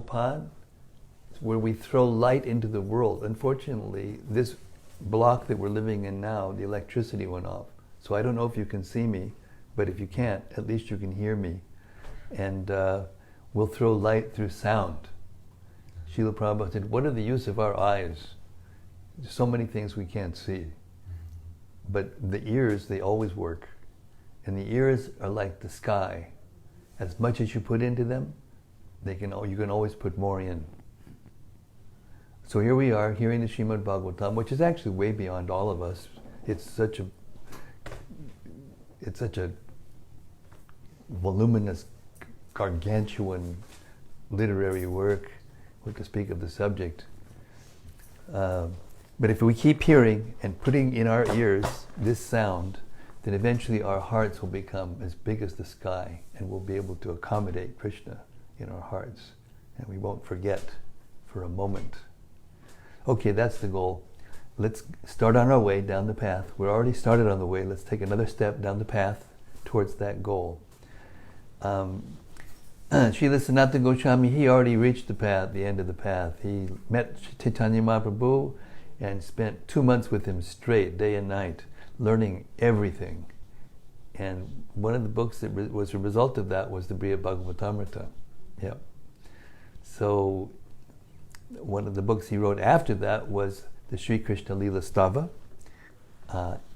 Prabhupada, where we throw light into the world. Unfortunately, this block that we're living in now, the electricity went off. So I don't know if you can see me, but if you can't, at least you can hear me. And we'll throw light through sound. Srila Prabhupada said, what are the use of our eyes? There's so many things we can't see. But the ears, they always work. And the ears are like the sky. As much as you put into them, you can always put more in. So here we are, hearing the Srimad-Bhagavatam, which is actually way beyond all of us. It's such a voluminous, gargantuan literary work, to speak of the subject. But if we keep hearing and putting in our ears this sound, then eventually our hearts will become as big as the sky, and we'll be able to accommodate Krishna in our hearts, and we won't forget for a moment. Okay, that's the goal. Let's start on our way down the path. We're already started on the way. Let's take another step down the path towards that goal. Srila Sanatana Goswami, he already reached the path, the end of the path. He met Chaitanya Mahaprabhu and spent 2 months with him straight, day and night, learning everything. And one of the books that was a result of that was the Bhagavatamrita. Yep. So one of the books he wrote after that was the Sri Krishna Lila Stava.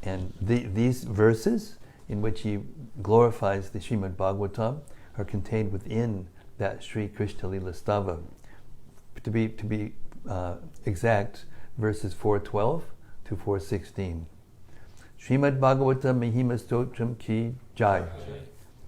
And these verses in which he glorifies the Srimad Bhagavatam are contained within that Sri Krishna Lila Stava. To be exact, verses 412 to 416. Srimad Bhagavatam Mahima Stotram Ki Jai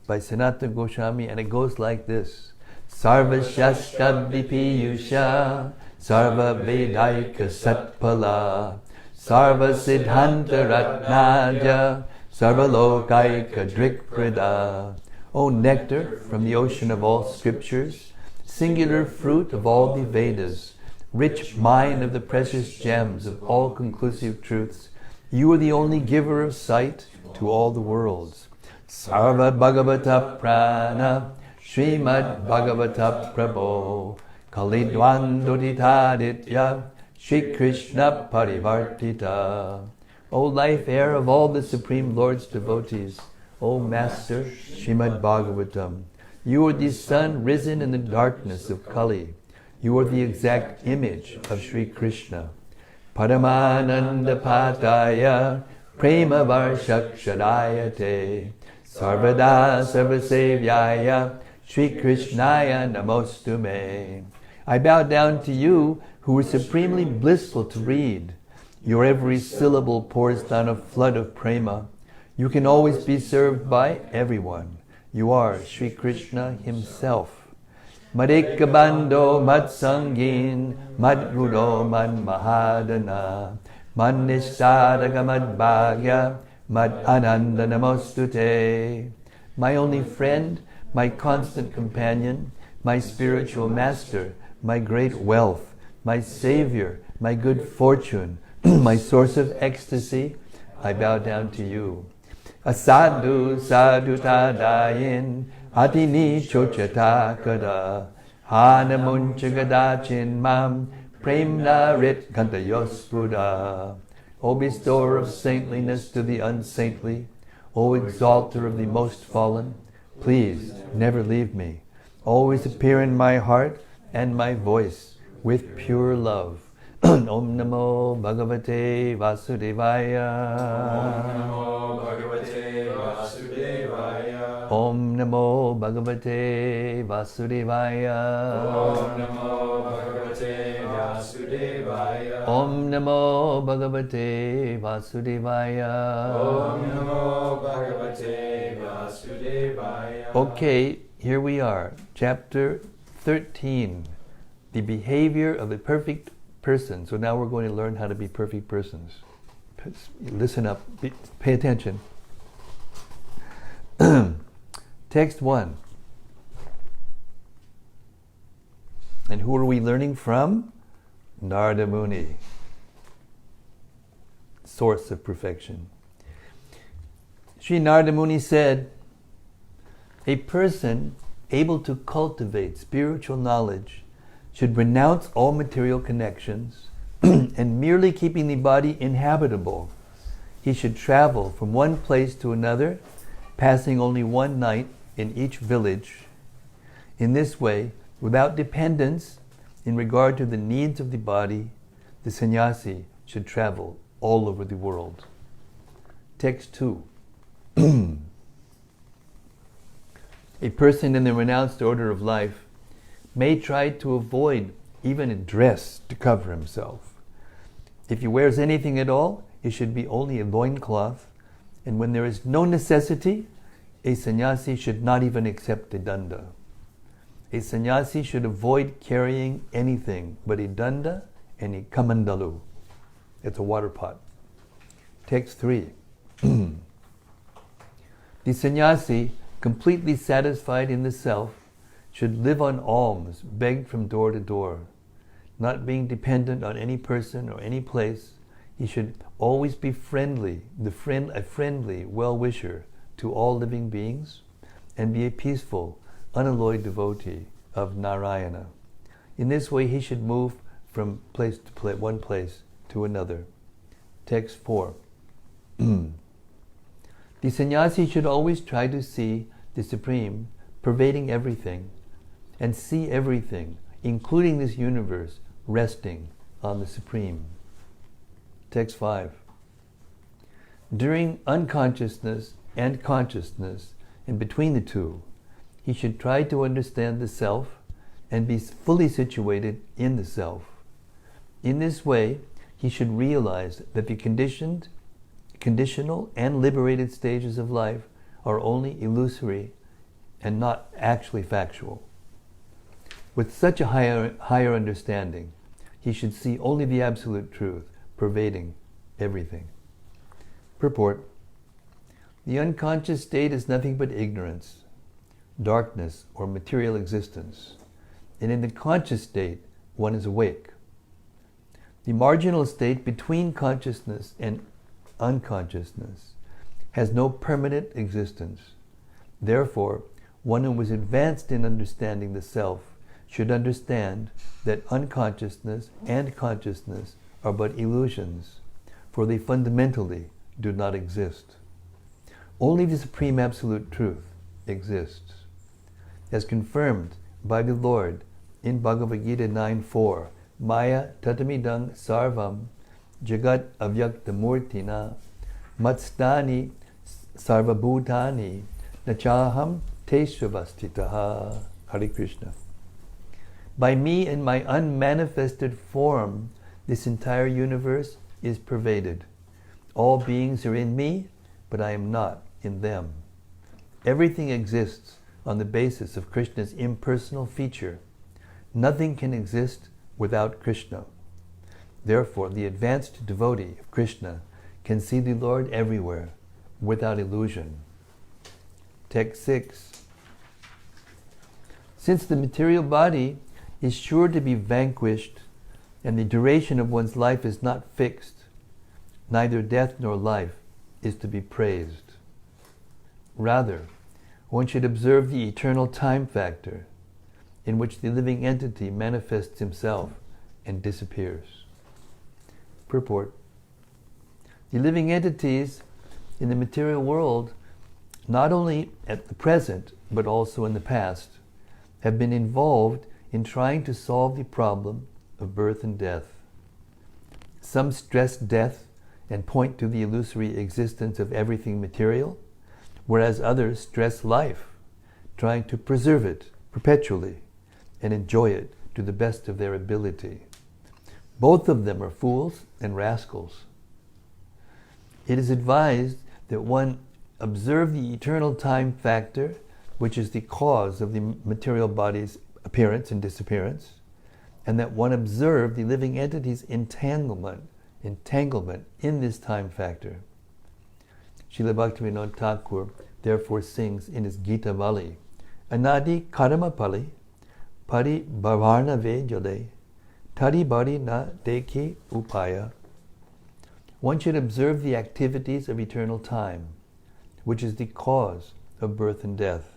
by Sanatana Goswami, and it goes like this. Sarva Shastra Vipiyusha Sarva Vedaika Satpala Sarva Siddhanta Ratnaja Sarva Lokaika Drikprada. O nectar from the ocean of all scriptures, singular fruit of all the Vedas, rich mine of the precious gems of all conclusive truths, you are the only giver of sight to all the worlds. Sarva Bhagavata Prana Srimad Bhagavata Prabho Kalidwandoditaditya Shri Krishna Parivartita. O life air of all the Supreme Lord's devotees, O Master Srimad Bhagavatam, you are the sun risen in the darkness of Kali. You are the exact image of Sri Krishna. Paramananda Pataya Prema Varshakshadayate Sarvada Sarvasevyaya Sri Krishnaya Namostume. I bow down to you who are supremely blissful to read. Your every syllable pours down a flood of prema. You can always be served by everyone. You are Sri Krishna himself. Madekabando Matsangin Madgudo Man Mahadana Man Nishtadaka Mad Bhagya Mad Ananda Namostute. My only friend, my constant companion, my spiritual master, my great wealth, my savior, my good fortune, my source of ecstasy, I bow down to you. Asadu sadhu tadayin atini chochata kada hanamunchagadachin mam premna rit kantayospuda. O bestower of saintliness to the unsaintly, O exalter of the most fallen, please never leave me. Always appear in my heart and my voice with pure love. Om Namo Bhagavate Vasudevaya. Om Namo Bhagavate Vasudevaya. Om Namo Bhagavate Vasudevaya. Om Namo Bhagavate Vasudevaya. Okay, here we are, chapter 13, the behavior of a perfect person. So now we're going to learn how to be perfect persons. Listen up, pay attention. Text 1. And who are we learning from? Narada Muni, source of perfection. Sri Narada Muni said, a person able to cultivate spiritual knowledge should renounce all material connections and merely keeping the body inhabitable, he should travel from one place to another, passing only one night in each village. In this way, without dependence in regard to the needs of the body, the sannyasi should travel all over the world. Text 2. A person in the renounced order of life may try to avoid even a dress to cover himself. If he wears anything at all, it should be only a loincloth, and when there is no necessity, a sannyasi should not even accept a danda. A sannyasi should avoid carrying anything but a danda and a kamandalu. It's a water pot. Text 3. The sannyasi, completely satisfied in the self, should live on alms begged from door to door. Not being dependent on any person or any place, he should always be friendly, a friendly well-wisher to all living beings, and be a peaceful, unalloyed devotee of Narayana. In this way, he should move from one place to another. Text 4. The sannyasi should always try to see the Supreme pervading everything, and see everything, including this universe, resting on the Supreme. Text 5. During unconsciousness and consciousness, and between the two, he should try to understand the self and be fully situated in the self. In this way, he should realize that the conditional and liberated stages of life are only illusory and not actually factual. With such a higher understanding, he should see only the absolute truth pervading everything. Purport. The unconscious state is nothing but ignorance, darkness, or material existence. And in the conscious state, one is awake. The marginal state between consciousness and unconsciousness has no permanent existence. Therefore, one who is advanced in understanding the self should understand that unconsciousness and consciousness are but illusions, for they fundamentally do not exist. Only the Supreme Absolute Truth exists. As confirmed by the Lord in Bhagavad Gita 9.4, Maya tatamidang sarvam jagat avyaktamurtina matstani sarvabhutani nachaham teshavastitaha. Hare Krishna. By me in my unmanifested form, this entire universe is pervaded. All beings are in me, but I am not in them. Everything exists on the basis of Krishna's impersonal feature. Nothing can exist without Krishna. Therefore, the advanced devotee of Krishna can see the Lord everywhere without illusion. Text 6. Since the material body is sure to be vanquished and the duration of one's life is not fixed, neither death nor life is to be praised. Rather, one should observe the eternal time factor in which the living entity manifests himself and disappears. Purport. The living entities in the material world, not only at the present but also in the past, have been involved in trying to solve the problem of birth and death. Some stress death and point to the illusory existence of everything material, whereas others stress life, trying to preserve it perpetually and enjoy it to the best of their ability. Both of them are fools and rascals. It is advised that one observe the eternal time factor, which is the cause of the material body's appearance and disappearance, and that one observe the living entity's entanglement in this time factor. Srila Bhaktivinoda Thakur therefore sings in his Gita Vali, Anadi karma pali, pari bhavarna vejale, tari bari na dekhi upaya. One should observe the activities of eternal time, which is the cause of birth and death.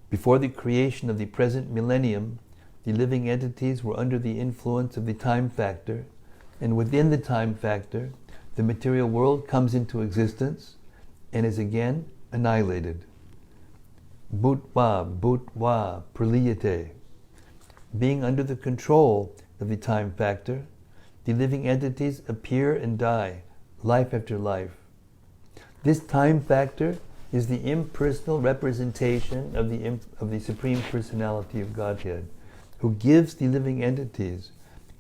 Before the creation of the present millennium, the living entities were under the influence of the time factor, and within the time factor, the material world comes into existence and is again annihilated. Bhutva, bhutva, praliyate. Being under the control of the time factor, the living entities appear and die, life after life. This time factor is the impersonal representation of the Supreme Personality of Godhead, who gives the living entities,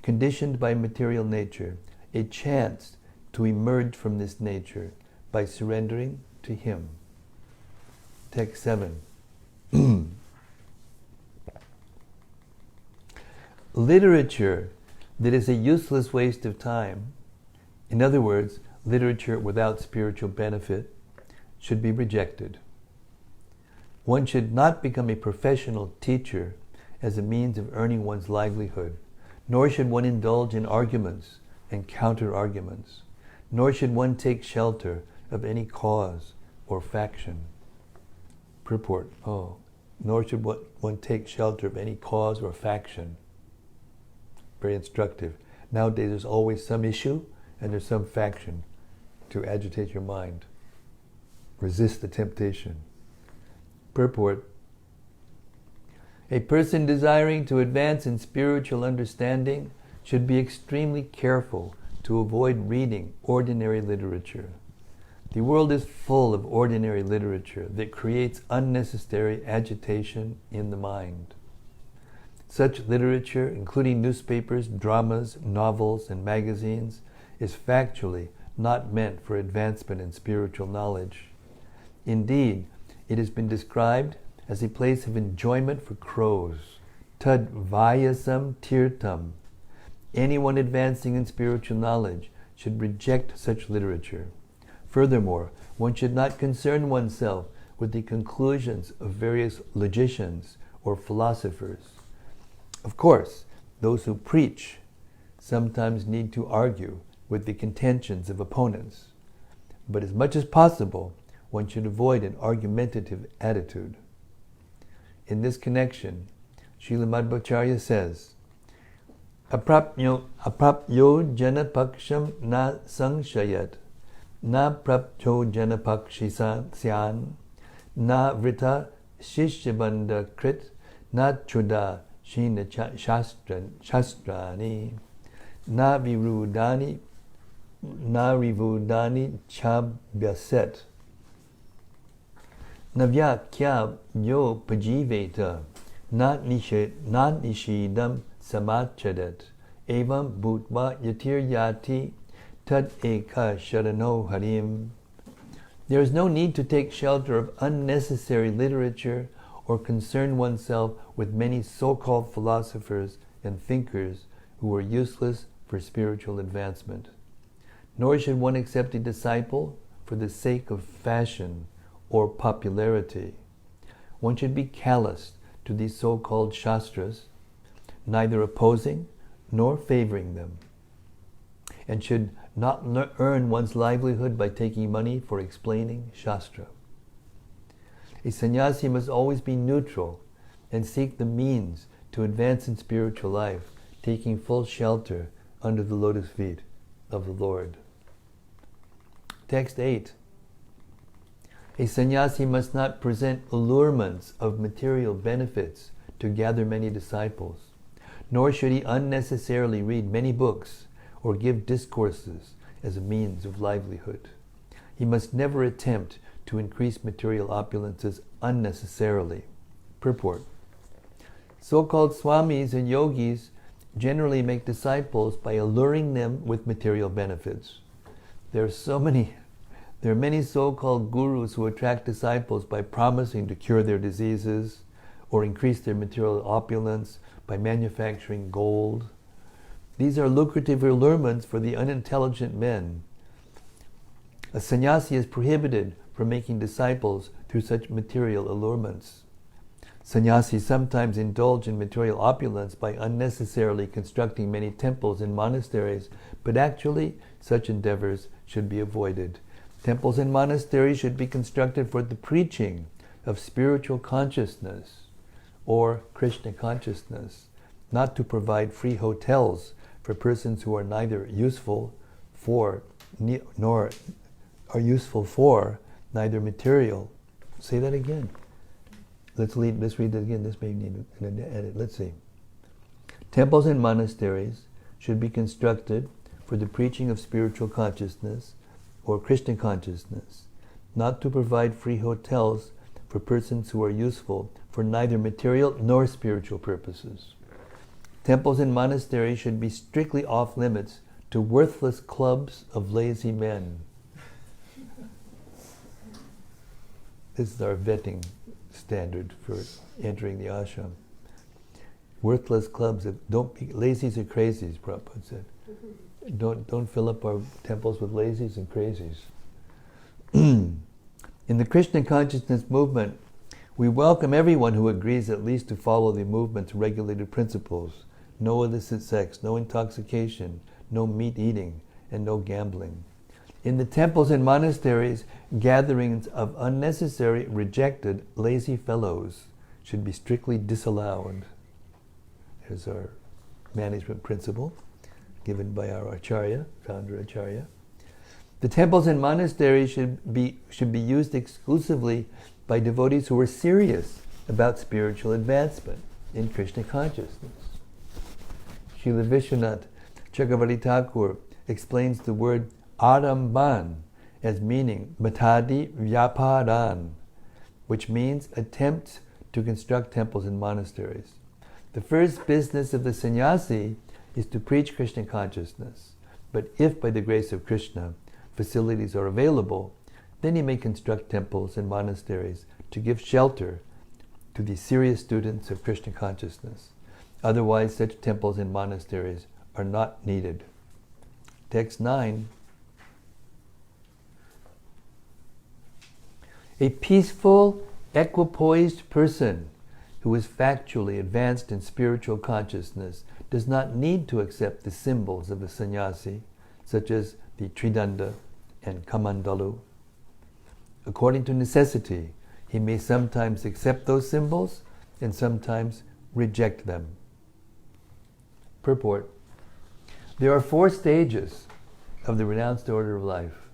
conditioned by material nature, a chance to emerge from this nature by surrendering to Him. Text 7. Literature that is a useless waste of time, in other words, literature without spiritual benefit, should be rejected. One should not become a professional teacher as a means of earning one's livelihood, nor should one indulge in arguments and counter-arguments, nor should one take shelter of any cause or faction. Purport. Nor should one take shelter of any cause or faction. Very instructive. Nowadays there's always some issue and there's some faction to agitate your mind. Resist the temptation. Purport. A person desiring to advance in spiritual understanding should be extremely careful to avoid reading ordinary literature. The world is full of ordinary literature that creates unnecessary agitation in the mind. Such literature, including newspapers, dramas, novels, and magazines, is factually not meant for advancement in spiritual knowledge. Indeed, it has been described as a place of enjoyment for crows. Tad vayasam tirtam. Anyone advancing in spiritual knowledge should reject such literature. Furthermore, one should not concern oneself with the conclusions of various logicians or philosophers. Of course, those who preach sometimes need to argue with the contentions of opponents, but as much as possible, one should avoid an argumentative attitude. In this connection, Srila Madhvacharya says, Aprapyo janapaksham na sangshayat, na prapcho janapakshyan, na vrita shishyabandha krit, na chuda shina shastrani, na virudani chabhyaset. Navyakya yo pajiveta, na nishidam samachadat, evam bhutva yatir yati tad eka sharano harim. There is no need to take shelter of unnecessary literature or concern oneself with many so-called philosophers and thinkers who are useless for spiritual advancement. Nor should one accept a disciple for the sake of fashion or popularity. One should be calloused to these so-called shastras, neither opposing nor favoring them, and should not earn one's livelihood by taking money for explaining shastra. A sannyasi must always be neutral and seek the means to advance in spiritual life, taking full shelter under the lotus feet of the Lord. Text 8. A sannyasi must not present allurements of material benefits to gather many disciples, nor should he unnecessarily read many books or give discourses as a means of livelihood. He must never attempt to increase material opulences unnecessarily. Purport. So-called swamis and yogis generally make disciples by alluring them with material benefits. There are many so-called gurus who attract disciples by promising to cure their diseases or increase their material opulence by manufacturing gold. These are lucrative allurements for the unintelligent men. A sannyasi is prohibited from making disciples through such material allurements. Sannyasis sometimes indulge in material opulence by unnecessarily constructing many temples and monasteries, but actually such endeavors should be avoided. Temples and monasteries should be constructed for the preaching of spiritual consciousness or Krishna consciousness, not to provide free hotels for persons who are neither useful for nor are useful for neither material. Say that again. Let's read that again. This may need an edit. Let's see. Temples and monasteries should be constructed for the preaching of spiritual consciousness or Krishna consciousness, not to provide free hotels for persons who are useful for neither material nor spiritual purposes. Temples and monasteries should be strictly off limits to worthless clubs of lazy men. This is our vetting standard for entering the ashram. Worthless clubs of lazies or crazies, Prabhupada said. Don't fill up our temples with lazies and crazies. In the Krishna consciousness movement, we welcome everyone who agrees at least to follow the movement's regulated principles. No illicit sex, no intoxication, no meat eating, and no gambling. In the temples and monasteries, gatherings of unnecessary, rejected, lazy fellows should be strictly disallowed. There's our management principle given by our Acharya, founder Acharya. The temples and monasteries should be used exclusively by devotees who are serious about spiritual advancement in Krishna consciousness. Srila Vishwanath Chakravarti Thakur explains the word Aramban as meaning Matadi Vyaparan, which means attempts to construct temples and monasteries. The first business of the sannyasi is to preach Krishna consciousness, but if by the grace of Krishna facilities are available, then he may construct temples and monasteries to give shelter to the serious students of Krishna consciousness. Otherwise, such temples and monasteries are not needed. Text 9. A peaceful, equipoised person who is factually advanced in spiritual consciousness does not need to accept the symbols of the sannyasi, such as the Tridanda and Kamandalu. According to necessity, he may sometimes accept those symbols and sometimes reject them. Purport. There are 4 stages of the renounced order of life: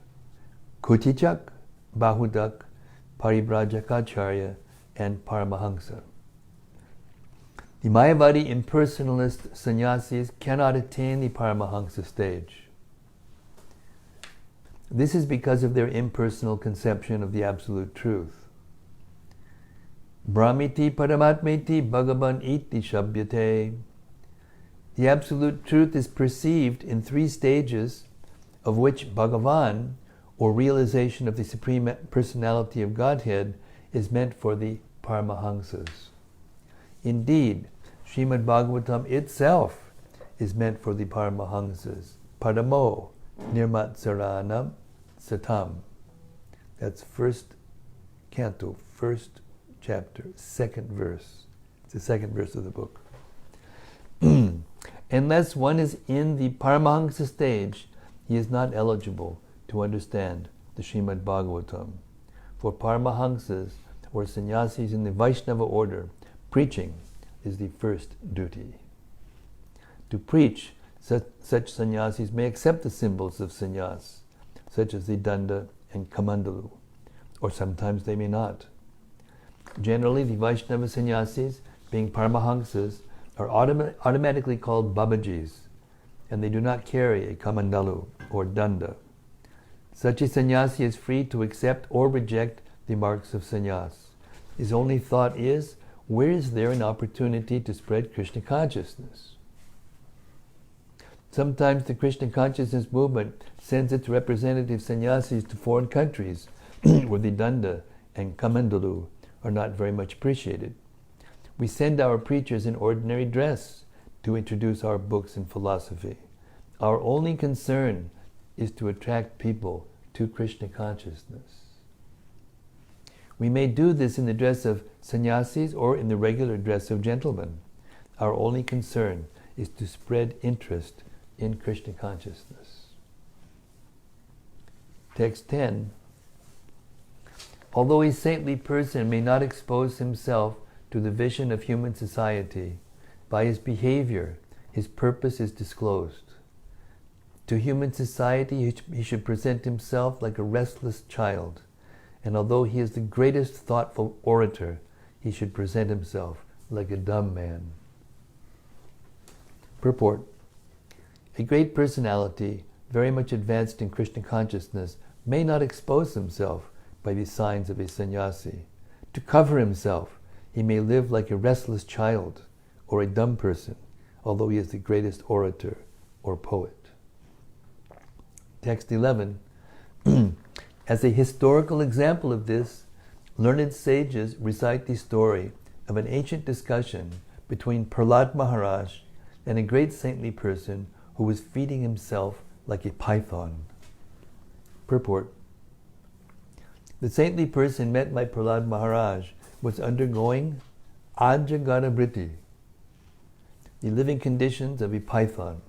Kutichak, Bahudak, Paribrajakacharya, and Paramahansa. The Mayavadi impersonalist sannyasis cannot attain the Paramahansa stage. This is because of their impersonal conception of the absolute truth. Brahmiti Paramatmeti Bhagavan iti Shabhyate. The absolute truth is perceived in 3 stages, of which Bhagavan, or realization of the Supreme Personality of Godhead, is meant for the Paramahansas. Indeed, Srimad-Bhagavatam itself is meant for the Paramahansas. Paramo Nirmatsaranam Satam. That's first canto, first chapter, 2nd verse. It's the 2nd verse of the book. Unless one is in the Paramahansa stage, he is not eligible to understand the Srimad-Bhagavatam. For Paramahansas, or sannyasis in the Vaishnava order, preaching is the first duty. To preach, such sannyasis may accept the symbols of sannyas, such as the danda and kamandalu, or sometimes they may not. Generally, the Vaishnava sannyasis, being Paramahansas, are automatically called Babajis, and they do not carry a kamandalu or danda. Such a sannyasi is free to accept or reject the marks of sannyas. His only thought is, where is there an opportunity to spread Krishna consciousness? Sometimes the Krishna consciousness movement sends its representative sannyasis to foreign countries where the danda and kamandalu are not very much appreciated. We send our preachers in ordinary dress to introduce our books and philosophy. Our only concern is to attract people to Krishna consciousness. We may do this in the dress of sannyasis or in the regular dress of gentlemen. Our only concern is to spread interest in Krishna consciousness. Text 10. Although a saintly person may not expose himself to the vision of human society, By his behavior, his purpose is disclosed. To human society, he should present himself like a restless child, and although he is the greatest thoughtful orator, he should present himself like a dumb man. Purport. A great personality, very much advanced in Krishna consciousness, may not expose himself by the signs of a sannyasi. To cover himself, he may live like a restless child or a dumb person, although he is the greatest orator or poet. Text 11. As a historical example of this, learned sages recite the story of an ancient discussion between Prahlada Maharaj and a great saintly person who was feeding himself like a python. Purport. The saintly person met by Prahlada Maharaj was undergoing ajagara vritti, the living conditions of a python,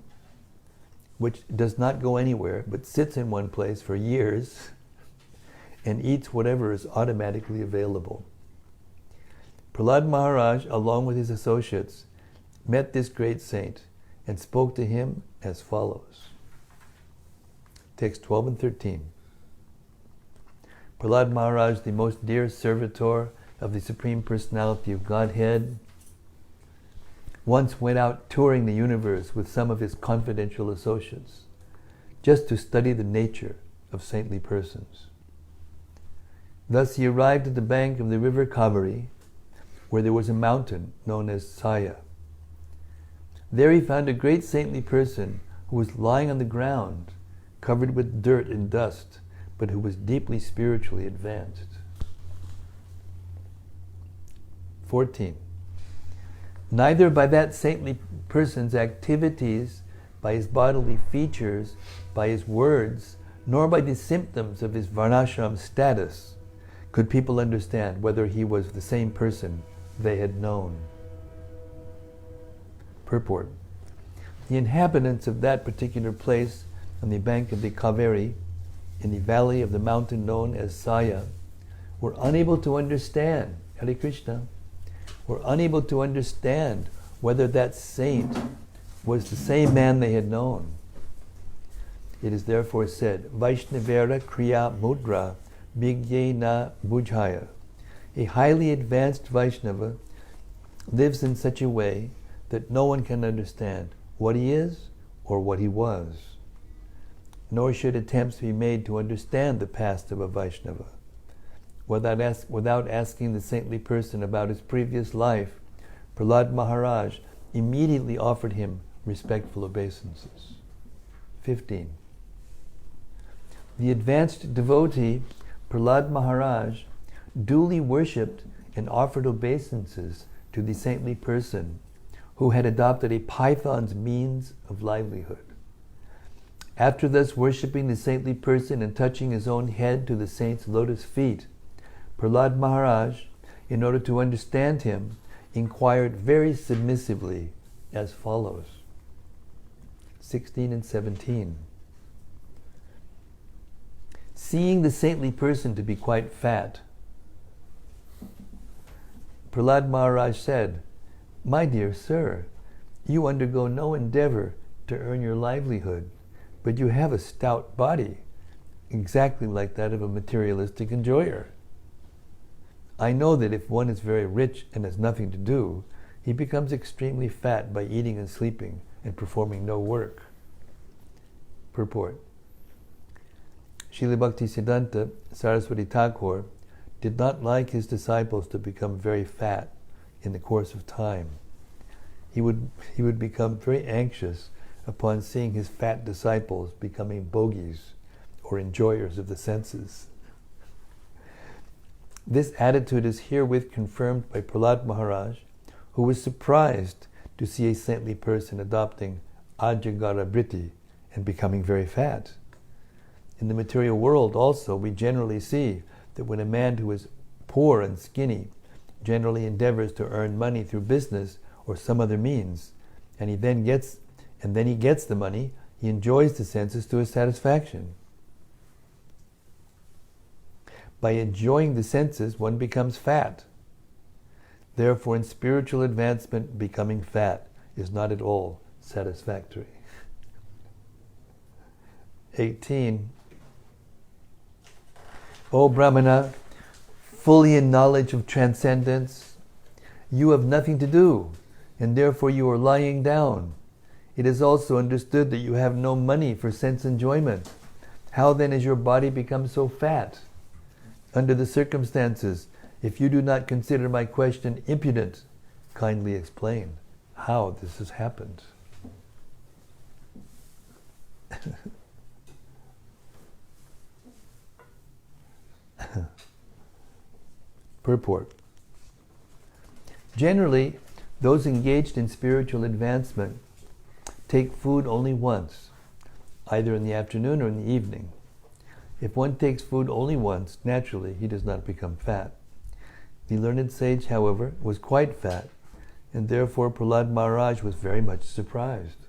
which does not go anywhere but sits in one place for years and eats whatever is automatically available. Prahlada Maharaj, along with his associates, met this great saint and spoke to him as follows. Text 12 and 13. Prahlada Maharaj, the most dear servitor of the Supreme Personality of Godhead, once went out touring the universe with some of his confidential associates, just to study the nature of saintly persons. Thus he arrived at the bank of the river Kaveri, where there was a mountain known as Saya. There he found a great saintly person who was lying on the ground, covered with dirt and dust, but who was deeply spiritually advanced. 14. Neither by that saintly person's activities, by his bodily features, by his words, nor by the symptoms of his varnashram status could people understand whether he was the same person they had known. Purport. The inhabitants of that particular place on the bank of the Kaveri, in the valley of the mountain known as Saya, were unable to understand, Hare Krishna, were unable to understand whether that saint was the same man they had known. It is therefore said, Vaishnavera Kriya Mudra Vigyena Bujhaya. A highly advanced Vaishnava lives in such a way that no one can understand what he is or what he was. Nor should attempts be made to understand the past of a Vaishnava. Without asking the saintly person about his previous life, Prahlada Maharaj immediately offered him respectful obeisances. 15. The advanced devotee, Prahlada Maharaj, duly worshipped and offered obeisances to the saintly person who had adopted a python's means of livelihood. After thus worshipping the saintly person and touching his own head to the saint's lotus feet, Prahlada Maharaj, in order to understand him, inquired very submissively as follows. 16 and 17. Seeing the saintly person to be quite fat, Prahlada Maharaj said, My dear sir, you undergo no endeavor to earn your livelihood, but you have a stout body, exactly like that of a materialistic enjoyer. I know that if one is very rich and has nothing to do, he becomes extremely fat by eating and sleeping and performing no work. Purport. Srila Bhaktisiddhanta Saraswati Thakur did not like his disciples to become very fat in the course of time. He would become very anxious upon seeing his fat disciples becoming bogies or enjoyers of the senses. This attitude is herewith confirmed by Prahlada Maharaj, who was surprised to see a saintly person adopting ajagara vritti and becoming very fat. In the material world also, we generally see that when a man who is poor and skinny generally endeavors to earn money through business or some other means, and then he gets the money, he enjoys the senses to his satisfaction. By enjoying the senses, one becomes fat. Therefore, in spiritual advancement, becoming fat is not at all satisfactory. 18. O Brahmana, fully in knowledge of transcendence, you have nothing to do, and therefore you are lying down. It is also understood that you have no money for sense enjoyment. How then has your body become so fat? Under the circumstances, if you do not consider my question impudent, kindly explain how this has happened. Purport. Generally, those engaged in spiritual advancement take food only once, either in the afternoon or in the evening. If one takes food only once, naturally he does not become fat. The learned sage, however, was quite fat, and therefore Prahlada Maharaj was very much surprised.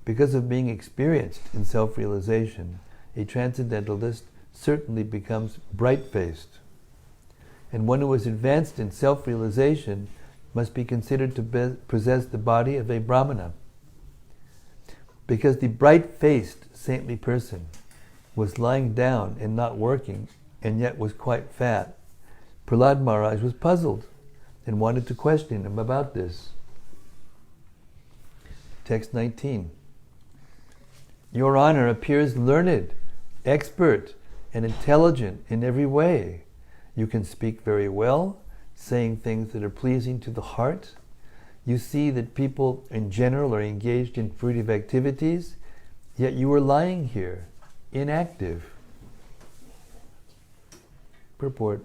Because of being experienced in self-realization, a transcendentalist certainly becomes bright-faced. And one who is advanced in self-realization must be considered to possess the body of a Brahmana. Because the bright-faced saintly person was lying down and not working, and yet was quite fat, Prahlada Maharaj was puzzled and wanted to question him about this. Text 19. Your Honor appears learned, expert, and intelligent in every way. You can speak very well, saying things that are pleasing to the heart. You see that people in general are engaged in fruitive activities, yet you are lying here, inactive. Purport.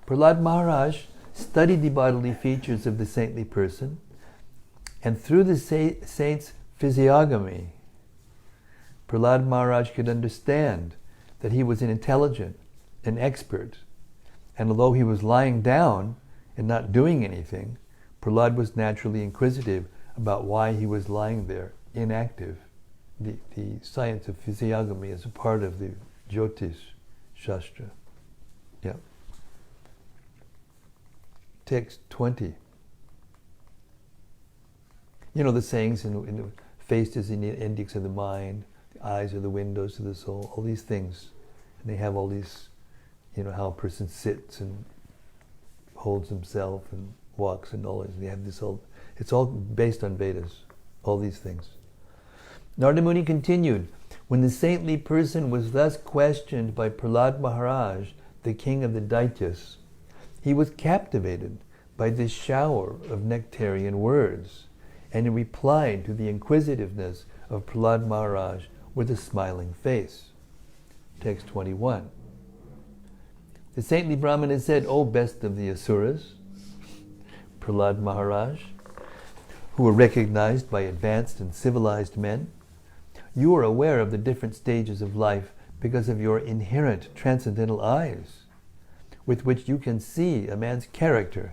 Prahlada Maharaj studied the bodily features of the saintly person, and through the saint's physiognomy, Prahlada Maharaj could understand that he was an intelligent, an expert, and although he was lying down and not doing anything, Prahlada was naturally inquisitive about why he was lying there, inactive. The science of physiognomy is a part of the Jyotish Shastra. Yeah. Text 20. You know the sayings, in the face is the index of the mind, the eyes are the windows to the soul, all these things. And they have all these, how a person sits and holds himself and walks and all this. They have this all, it's all based on Vedas, all these things. Narada Muni continued, when the saintly person was thus questioned by Prahlada Maharaj, the king of the Daityas, he was captivated by this shower of nectarian words, and he replied to the inquisitiveness of Prahlada Maharaj with a smiling face. Text 21. The saintly Brahmana said, O best of the Asuras, Prahlada Maharaj, who were recognized by advanced and civilized men, you are aware of the different stages of life because of your inherent transcendental eyes, with which you can see a man's character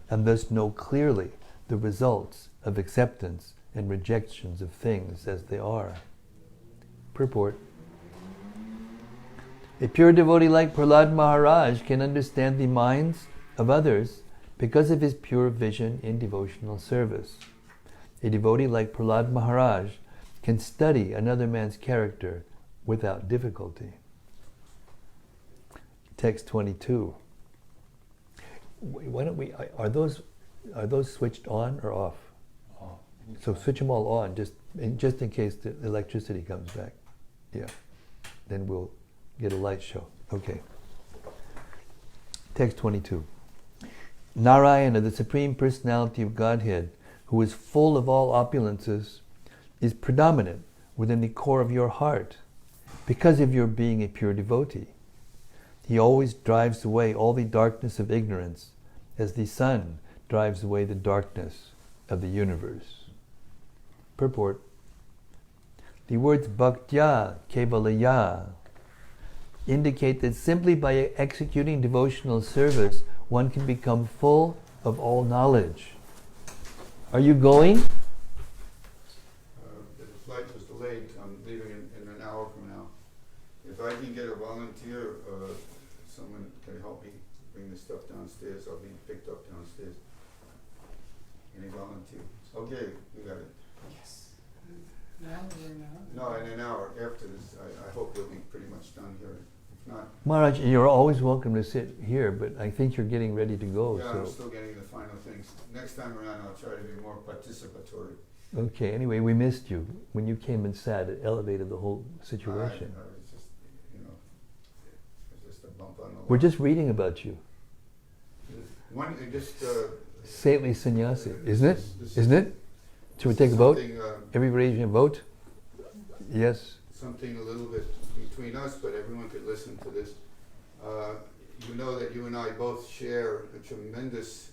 and thus know clearly the results of acceptance and rejections of things as they are. Purport. A pure devotee like Prahlada Maharaj can understand the minds of others because of his pure vision in devotional service. A devotee like Prahlada Maharaj can study another man's character without difficulty. Text 22. Why don't we? Are those switched on or off? Off. So switch them all on, just in case the electricity comes back. Yeah. Then we'll get a light show. Okay. Text 22. Narayana, the Supreme Personality of Godhead, who is full of all opulences, is predominant within the core of your heart because of your being a pure devotee. He always drives away all the darkness of ignorance as the sun drives away the darkness of the universe. Purport. The words bhaktya kevalaya indicate that simply by executing devotional service, one can become full of all knowledge. Are you going? The flight was delayed. I'm leaving in an hour from now. If I can get a volunteer, someone can help me bring the stuff downstairs. I'll be picked up downstairs. Any volunteer? Okay, you got it. Yes. Now or now? No, in an hour after this, I hope we'll be pretty much done here. If not, Maharaj, you're always welcome to sit here, but I think you're getting ready to go. yeah, So. I'm still getting the final things. Next time around, I'll try to be more participatory. Okay, anyway, we missed you. When you came and sat, it elevated the whole situation. I was just, it was just a bump on the We're road. just reading about you. Saintly sannyasi, isn't it? Isn't it? Should we take a vote? Everybody should vote? Yes. Something a little bit between us, but everyone could listen to this. You know that you and I both share a tremendous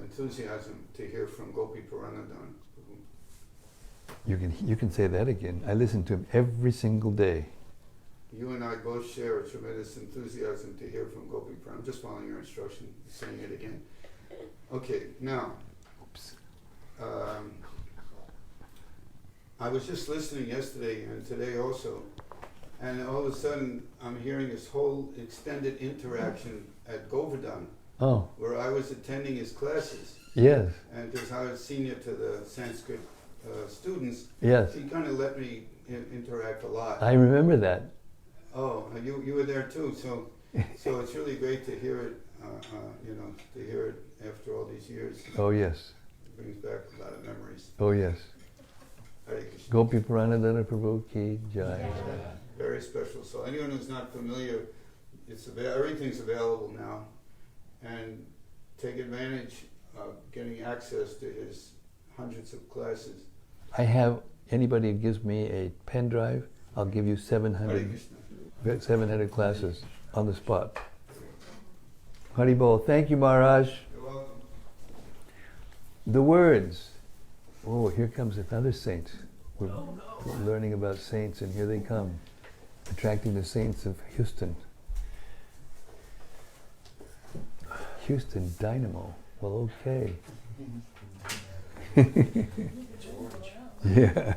enthusiasm to hear from Gopi Prahlada. You can say that again. I listen to him every single day. You and I both share a tremendous enthusiasm to hear from Gopi Prahlada. I'm just following your instruction, saying it again. Okay, now, I was just listening yesterday and today also, and all of a sudden I'm hearing this whole extended interaction at Govardhan, where I was attending his classes. Yes. And because I was senior to the Sanskrit students, Yes. he kind of let me interact a lot. I remember that. Oh, you were there too, so it's really great to hear it, to hear it after all these years. Oh yes. It brings back a lot of memories. Oh yes. Hare Krishna. Gopi Prahlada Prabhu ki jai. Very special. So anyone who's not familiar, everything's available now, and take advantage of getting access to his hundreds of classes. I have, anybody who gives me a pen drive, I'll give you 700 classes on the spot. Hari Bol. Thank you, Maharaj. You're welcome. The words. Oh, here comes another saint. We're learning about saints, and here they come, attracting the saints of Houston. Houston Dynamo. Well, okay. Yeah.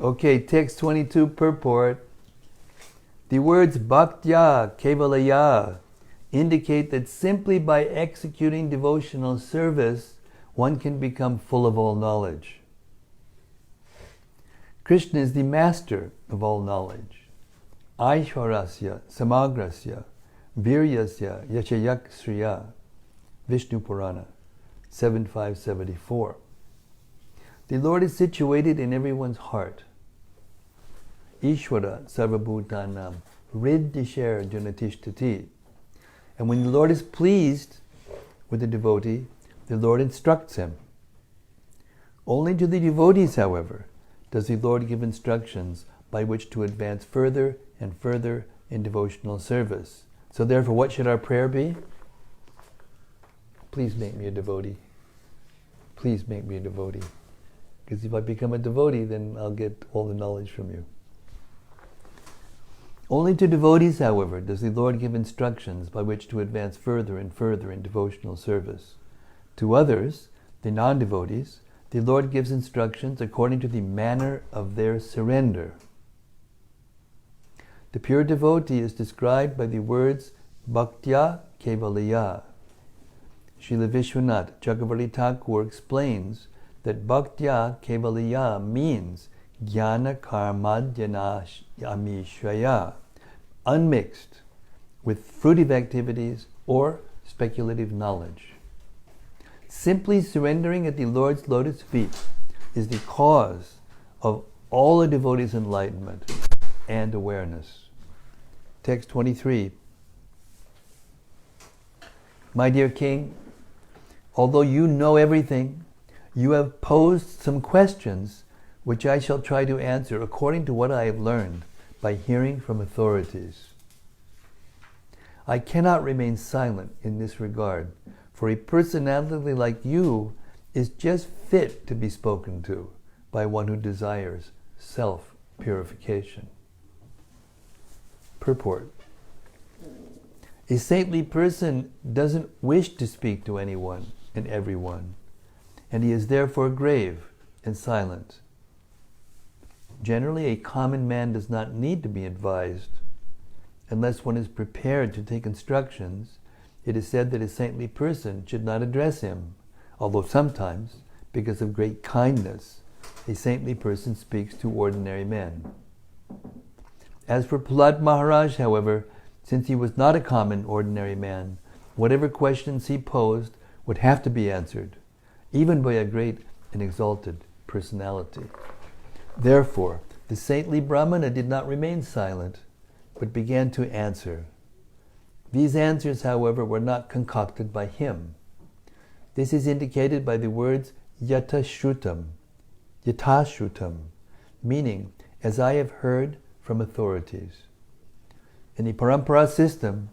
Okay, text 22 purport. The words bhaktya kevalaya indicate that simply by executing devotional service, one can become full of all knowledge. Krishna is the master of all knowledge. Aishwarasya, samagrasya, viryasya, yachayak sriya. Vishnu Purana 7574. The Lord is situated in everyone's heart. Ishvara sarvabhutanam riddhisher junatishtati. And when the Lord is pleased with the devotee, the Lord instructs him. Only to the devotees, however, does the Lord give instructions by which to advance further and further in devotional service. So therefore, what should our prayer be? Please make me a devotee. Please make me a devotee. Because if I become a devotee, then I'll get all the knowledge from you. Only to devotees, however, does the Lord give instructions by which to advance further and further in devotional service. To others, the non-devotees, the Lord gives instructions according to the manner of their surrender. The pure devotee is described by the words bhaktya kevalaya. Srila Vishwanath Chakravarti Thakur explains that bhaktya kevalaya means jnana karmadhyanash amishaya, unmixed with fruitive activities or speculative knowledge. Simply surrendering at the Lord's lotus feet is the cause of all a devotee's enlightenment and awareness. Text 23. My dear King, although you know everything, you have posed some questions which I shall try to answer according to what I have learned by hearing from authorities. I cannot remain silent in this regard, for a personality like you is just fit to be spoken to by one who desires self-purification. Purport. A saintly person doesn't wish to speak to anyone and everyone, and he is therefore grave and silent. Generally, a common man does not need to be advised. Unless one is prepared to take instructions, it is said that a saintly person should not address him, although sometimes, because of great kindness, a saintly person speaks to ordinary men. As for Prahlada Maharaj, however, since he was not a common ordinary man, whatever questions he posed would have to be answered, even by a great and exalted personality. Therefore, the saintly Brahmana did not remain silent, but began to answer. These answers, however, were not concocted by him. This is indicated by the words yatashrutam, meaning, as I have heard from authorities. In the parampara system,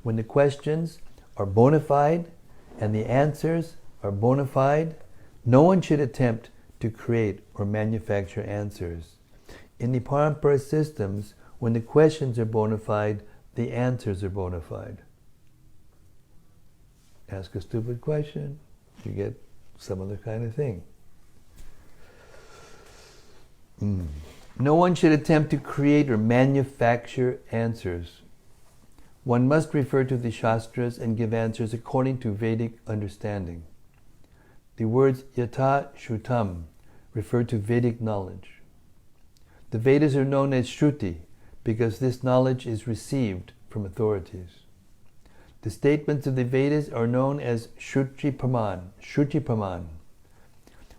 when the questions are bona fide and the answers are bona fide, no one should attempt to create or manufacture answers. In the parampara systems, when the questions are bona fide, the answers are bona fide. Ask a stupid question, you get some other kind of thing. No one should attempt to create or manufacture answers. One must refer to the Shastras and give answers according to Vedic understanding. The words yata shrutam refer to Vedic knowledge. The Vedas are known as Shruti because this knowledge is received from authorities. The statements of the Vedas are known as Shruti Praman.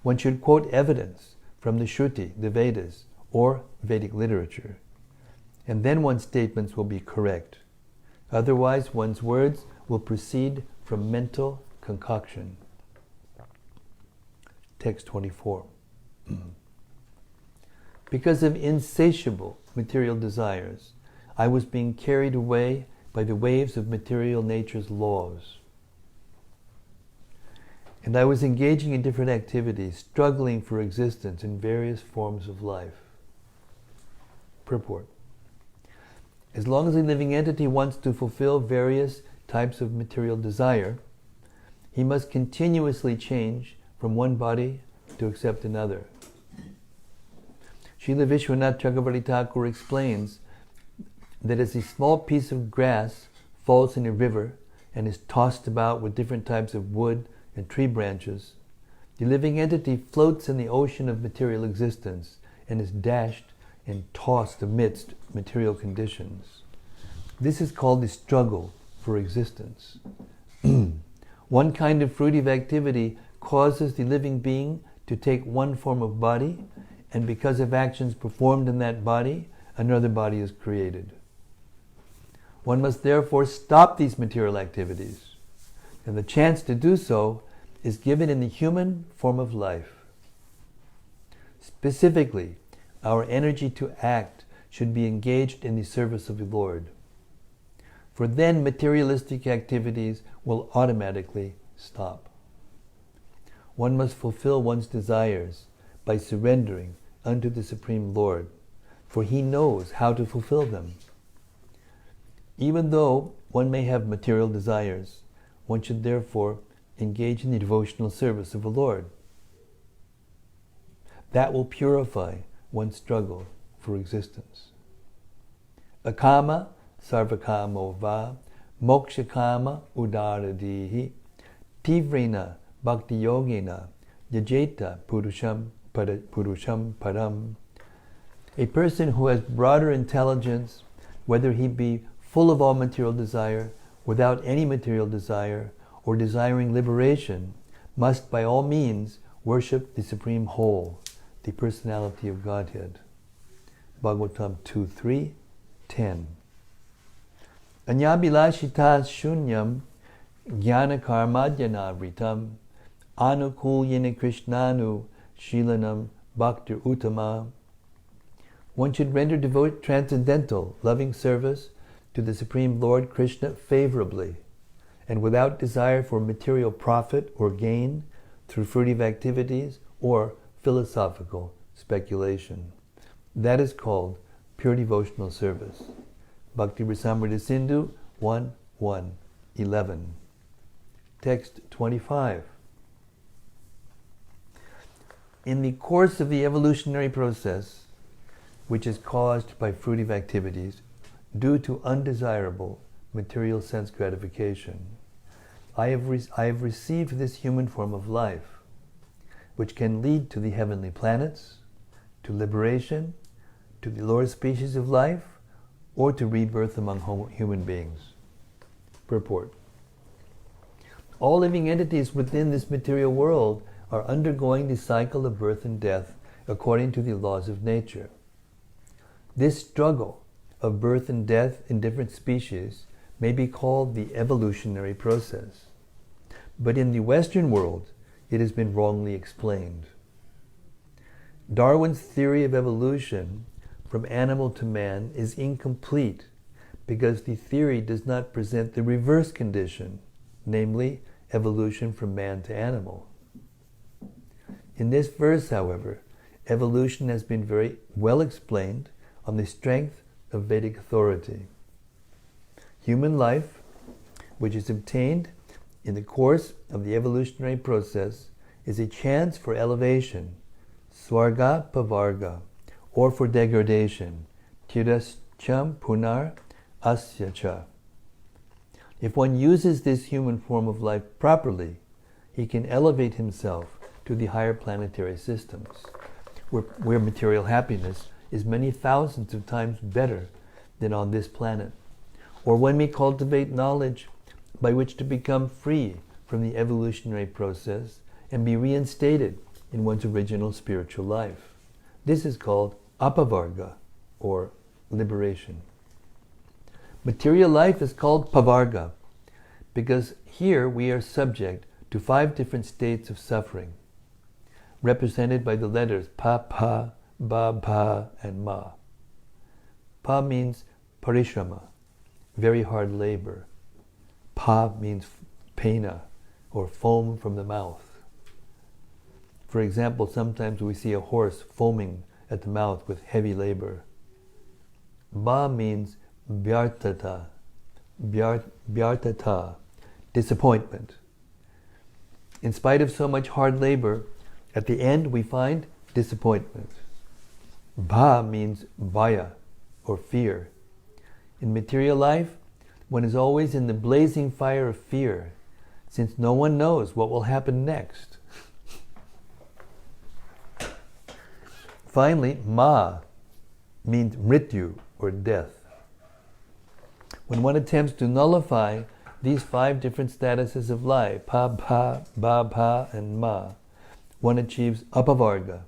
One should quote evidence from the Shruti, the Vedas, or Vedic literature, and then one's statements will be correct. Otherwise, one's words will proceed from mental concoction. Text 24. Because of insatiable material desires, I was being carried away by the waves of material nature's laws. And I was engaging in different activities, struggling for existence in various forms of life. Purport. As long as a living entity wants to fulfill various types of material desire, he must continuously change from one body to accept another. Srila Vishwanath Chakravarti Thakur explains that as a small piece of grass falls in a river and is tossed about with different types of wood and tree branches, the living entity floats in the ocean of material existence and is dashed and tossed amidst material conditions. This is called the struggle for existence. One kind of fruitive activity causes the living being to take one form of body, and because of actions performed in that body, another body is created. One must therefore stop these material activities, and the chance to do so is given in the human form of life. Specifically, our energy to act should be engaged in the service of the Lord, for then materialistic activities will automatically stop. One must fulfill one's desires by surrendering unto the Supreme Lord, for He knows how to fulfill them. Even though one may have material desires, one should therefore engage in the devotional service of the Lord. That will purify one's struggle for existence. Akama sarvakamo va mokshakama udaradihi tivrena bhakti yogena yajeta purusham param. A person who has broader intelligence, whether he be full of all material desire, without any material desire, or desiring liberation, must by all means worship the Supreme Whole, the Personality of Godhead. Bhagavatam 2:3-10. Anyabilashita shunyam jnana karmadhyana vritam anukulyena krishnanu shilanam bhaktir uttama. One should render transcendental, loving service to the Supreme Lord Krishna favorably, and without desire for material profit or gain through fruitive activities or philosophical speculation. That is called pure devotional service. Bhakti Rasamrita Sindhu 1:1-11. Text 25. In the course of the evolutionary process, which is caused by fruitive activities due to undesirable material sense gratification, I have received this human form of life, which can lead to the heavenly planets, to liberation, to the lower species of life, or to rebirth among human beings. Purport. All living entities within this material world are undergoing the cycle of birth and death according to the laws of nature. This struggle of birth and death in different species may be called the evolutionary process. But in the Western world, it has been wrongly explained. Darwin's theory of evolution from animal to man is incomplete because the theory does not present the reverse condition, namely evolution from man to animal. In this verse, however, evolution has been very well explained on the strength of Vedic authority. Human life, which is obtained in the course of the evolutionary process, is a chance for elevation, swarga pavarga, or for degradation, tirascham punar asyacha. If one uses this human form of life properly, he can elevate himself to the higher planetary systems, where material happiness is many thousands of times better than on this planet. Or one may cultivate knowledge by which to become free from the evolutionary process and be reinstated in one's original spiritual life. This is called apavarga, or liberation. Material life is called pavarga because here we are subject to 5 different states of suffering, represented by the letters pa, pa, ba, pa, and ma. Pa means parishrama, very hard labor. Pa means pena, or foam from the mouth. For example, sometimes we see a horse foaming at the mouth with heavy labor. Ba means vyartata, vyartata, disappointment. In spite of so much hard labor, at the end we find disappointment. Bha means bhaya, or fear. In material life, one is always in the blazing fire of fear, since no one knows what will happen next. Finally, ma means mrityu, or death. When one attempts to nullify these 5 different statuses of life, pa, pa, ba, pa, and ma, one achieves apavarga,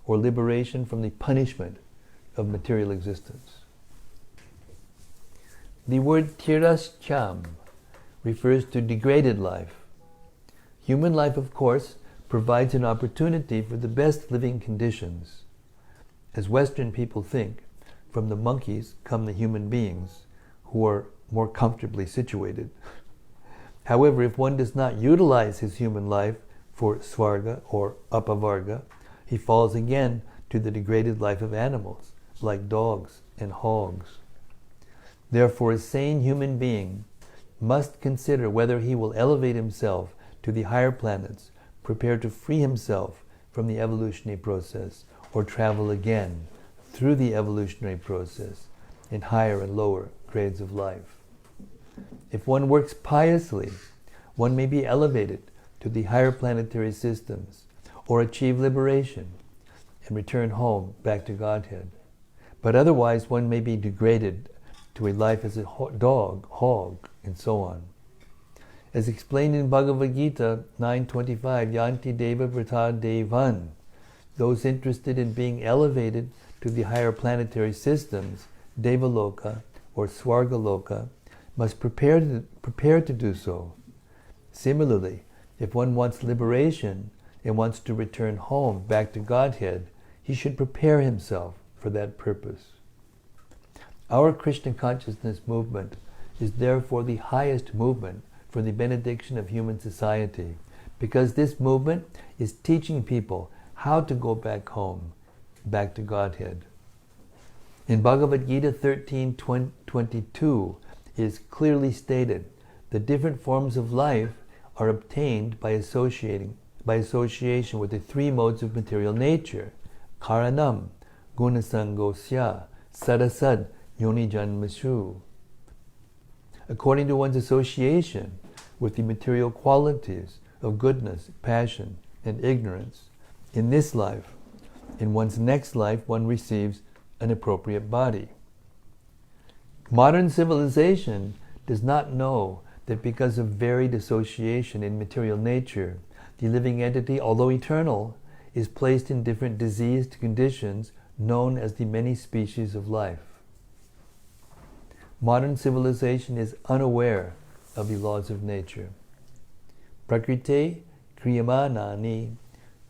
or liberation from the punishment of material existence. The word tirascham refers to degraded life. Human life, of course, provides an opportunity for the best living conditions. As Western people think, from the monkeys come the human beings, who are more comfortably situated. However, if one does not utilize his human life for swarga or apavarga, he falls again to the degraded life of animals, like dogs and hogs. Therefore, a sane human being must consider whether he will elevate himself to the higher planets, prepare to free himself from the evolutionary process, or travel again through the evolutionary process in higher and lower grades of life. If one works piously, one may be elevated to the higher planetary systems, or achieve liberation and return home back to Godhead. But otherwise, one may be degraded to a life as a dog, hog, and so on. As explained in Bhagavad Gita 9.25, Yanti Deva Vrta Devan, those interested in being elevated to the higher planetary systems, Devaloka or Swargaloka, must prepare to do so. Similarly, if one wants liberation and wants to return home back to Godhead, he should prepare himself for that purpose. Our Krishna consciousness movement is therefore the highest movement for the benediction of human society, because this movement is teaching people how to go back home, back to Godhead. In Bhagavad Gita 13:22 it is clearly stated that different forms of life are obtained by association with the 3 modes of material nature: karanam, gunasangosya, sadasad, yoni janmashu. According to one's association with the material qualities of goodness, passion, and ignorance in this life. In one's next life, one receives an appropriate body. Modern civilization does not know that because of varied association in material nature, the living entity, although eternal, is placed in different diseased conditions known as the many species of life. Modern civilization is unaware of the laws of nature. Prakriti kriyamanani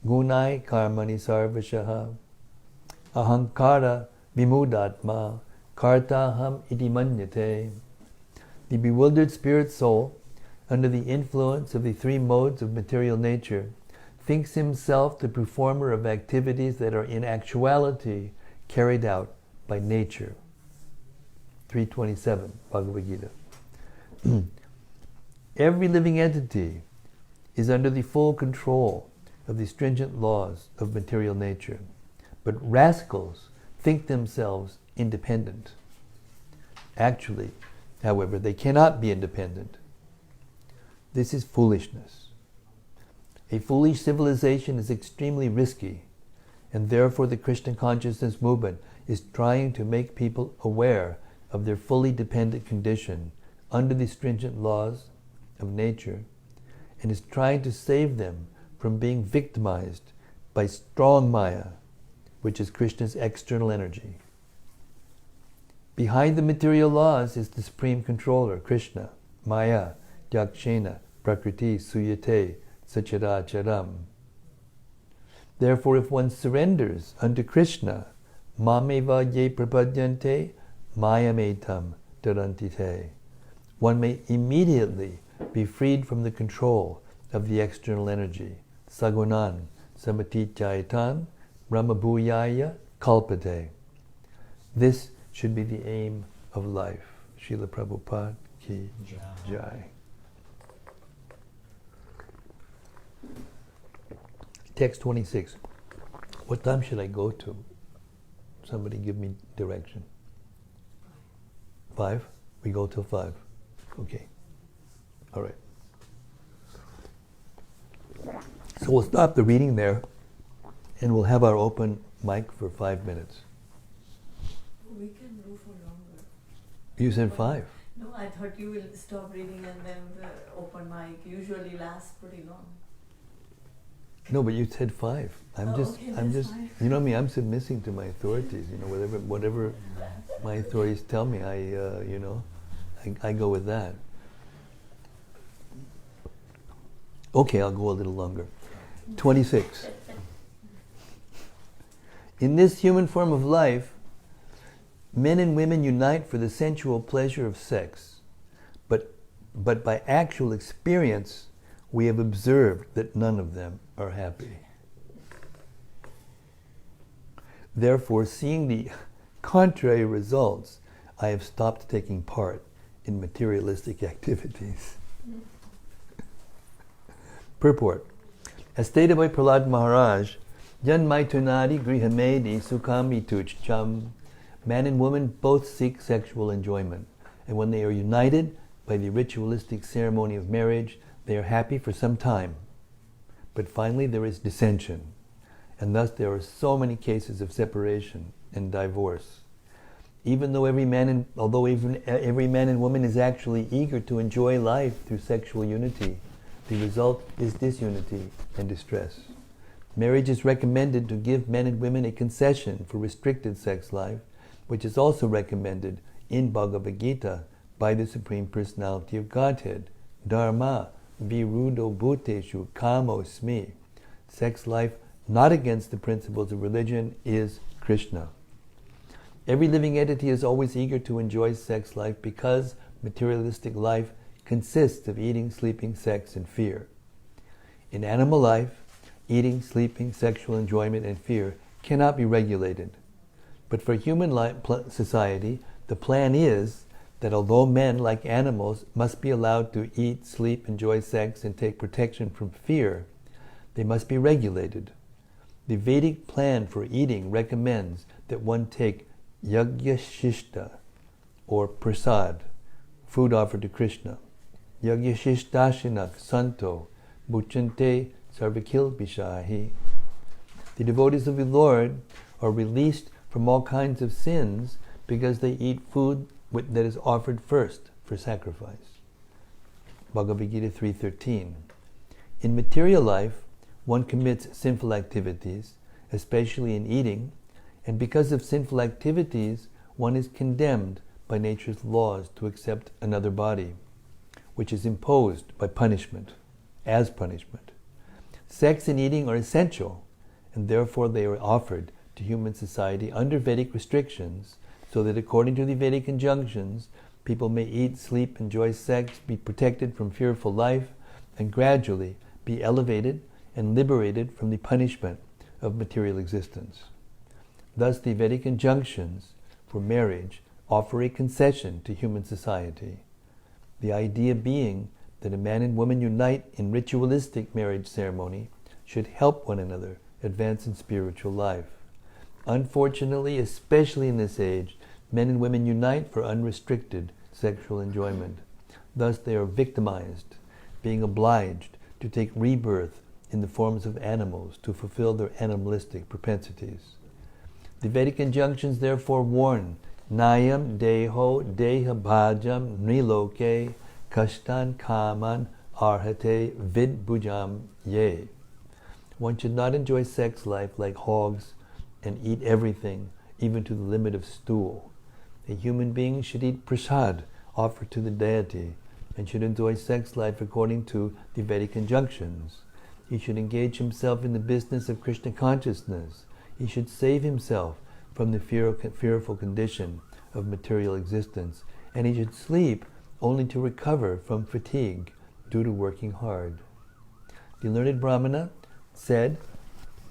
gunai karmani sarvashaha ahankara vimudatma kartaham iti manyate. The bewildered spirit soul, under the influence of the three modes of material nature, thinks himself the performer of activities that are in actuality carried out by nature. 327, Bhagavad Gita. Every living entity is under the full control of the stringent laws of material nature, but rascals think themselves independent. Actually, however, they cannot be independent. This is foolishness. A foolish civilization is extremely risky, and therefore the Krishna consciousness movement is trying to make people aware of their fully dependent condition under the stringent laws of nature, and is trying to save them from being victimized by strong Maya, which is Krishna's external energy. Behind the material laws is the supreme controller, Krishna, Maya, Yakshena, Prakriti, Suyate, Sacharacharam. Therefore, if one surrenders unto Krishna, Mameva ye prapadyante, Mayametam darantite, one may immediately be freed from the control of the external energy. Sagunan, Samatijayatan, Brahmabhuyaya, Kalpate. This should be the aim of life. Srila Prabhupada ki jai. Text 26. What time should I go to? Somebody give me direction. 5? We go till 5. Okay. All right. So we'll stop the reading there, and we'll have our open mic for 5 minutes. We can go for longer. You said 5. No, I thought you will stop reading and then the open mic usually lasts pretty long. No, but you said 5. I'm just, fine. you know me, I'm submitting to my authorities. You know, whatever my authorities tell me, I go with that. Okay, I'll go a little longer. 26. In this human form of life, men and women unite for the sensual pleasure of sex, but by actual experience, we have observed that none of them are happy. Therefore, seeing the contrary results, I have stopped taking part in materialistic activities. Purport. As stated by Prahlada Maharaj, Janmaitunadi grihamedi sukhami tuchcham. Man and woman both seek sexual enjoyment, and when they are united by the ritualistic ceremony of marriage, they are happy for some time. But finally there is dissension, and thus there are so many cases of separation and divorce. Although every man and woman is actually eager to enjoy life through sexual unity, the result is disunity and distress. Marriage is recommended to give men and women a concession for restricted sex life, which is also recommended in Bhagavad Gita by the Supreme Personality of Godhead. Dharma virudo bhuteshu kamosmi. Sex life not against the principles of religion is Krishna. Every living entity is always eager to enjoy sex life because materialistic life consists of eating, sleeping, sex, and fear. In animal life, eating, sleeping, sexual enjoyment, and fear cannot be regulated. But for human society, the plan is that although men, like animals, must be allowed to eat, sleep, enjoy sex, and take protection from fear, they must be regulated. The Vedic plan for eating recommends that one take yajna shishta, or prasad, food offered to Krishna, Yagyashishtashinak santo muchante sarvakil bishahi. The devotees of the Lord are released from all kinds of sins because they eat food that is offered first for sacrifice. Bhagavad Gita 3:13. In material life, one commits sinful activities, especially in eating, and because of sinful activities, one is condemned by nature's laws to accept another body, which is imposed by punishment, as punishment. Sex and eating are essential, and therefore they are offered to human society under Vedic restrictions, so that according to the Vedic injunctions, people may eat, sleep, enjoy sex, be protected from fearful life, and gradually be elevated and liberated from the punishment of material existence. Thus, the Vedic injunctions for marriage offer a concession to human society. The idea being that a man and woman unite in ritualistic marriage ceremony should help one another advance in spiritual life. Unfortunately, especially in this age, men and women unite for unrestricted sexual enjoyment. Thus, they are victimized, being obliged to take rebirth in the forms of animals to fulfill their animalistic propensities. The Vedic injunctions therefore warn, Nayam deho deha bhajam niloke kashtan kaman arhate vid bhujam ye. One should not enjoy sex life like hogs and eat everything, even to the limit of stool. A human being should eat prasad offered to the deity and should enjoy sex life according to the Vedic injunctions. He should engage himself in the business of Krishna consciousness. He should save himself from the fearful condition of material existence, and he should sleep only to recover from fatigue due to working hard. The learned Brahmana said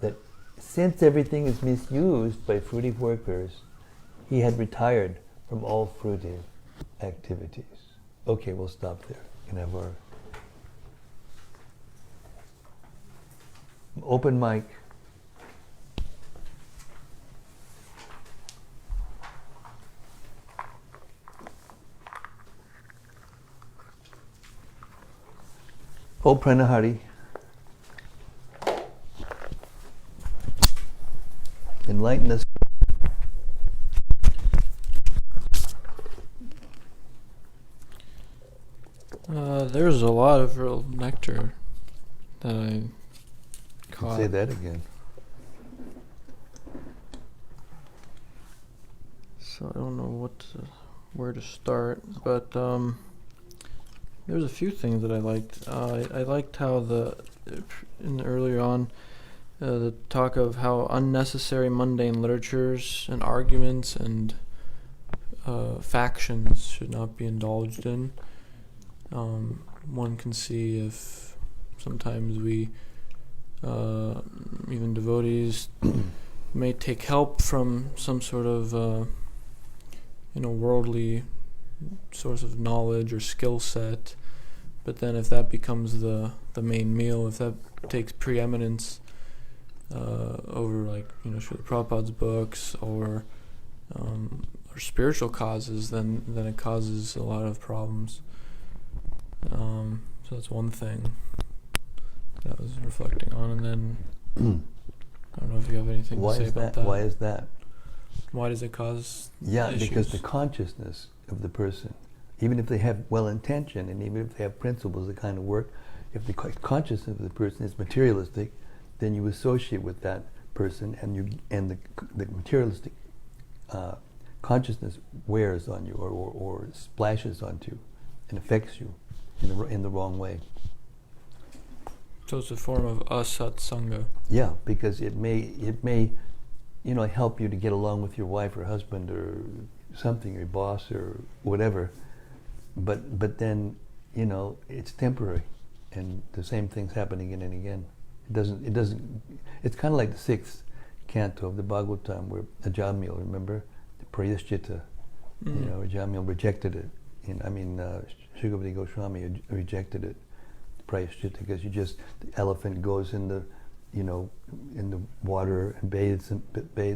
that since everything is misused by fruitive workers, he had retired from all fruitive activities. Okay, we'll stop there. We can have our open mic. Oh, Pranahari. Enlighten us. There's a lot of real nectar that I caught. Say that again. So I don't know where to start, but there's a few things that I liked. I liked how earlier on the talk of how unnecessary mundane literatures and arguments and factions should not be indulged in. One can see if sometimes we, even devotees, may take help from some sort of worldly source of knowledge or skill set, but then if that becomes the main meal, if that takes preeminence over Srila Prabhupada's books or spiritual causes, then it causes a lot of problems. So that's one thing that I was reflecting on, and then I don't know if you have anything to say about that. Why is that? Why does it cause issues? Because the consciousness of the person, even if they have well intention and even if they have principles that kind of work, if the consciousness of the person is materialistic, then you associate with that person, and the materialistic consciousness wears on you or splashes onto you and affects you in the wrong way. So it's a form of asatsanga. Yeah, because it may help you to get along with your wife or husband or something, your boss or whatever, but then it's temporary, and the same thing's happening again and again. It doesn't. It's kind of like the 6th canto of the Bhagavatam, where Ajamil, remember, the Prayaschita, Ajamil rejected it. Shukavati Goswami rejected it, Prayaschita, because the elephant goes in the water and bathes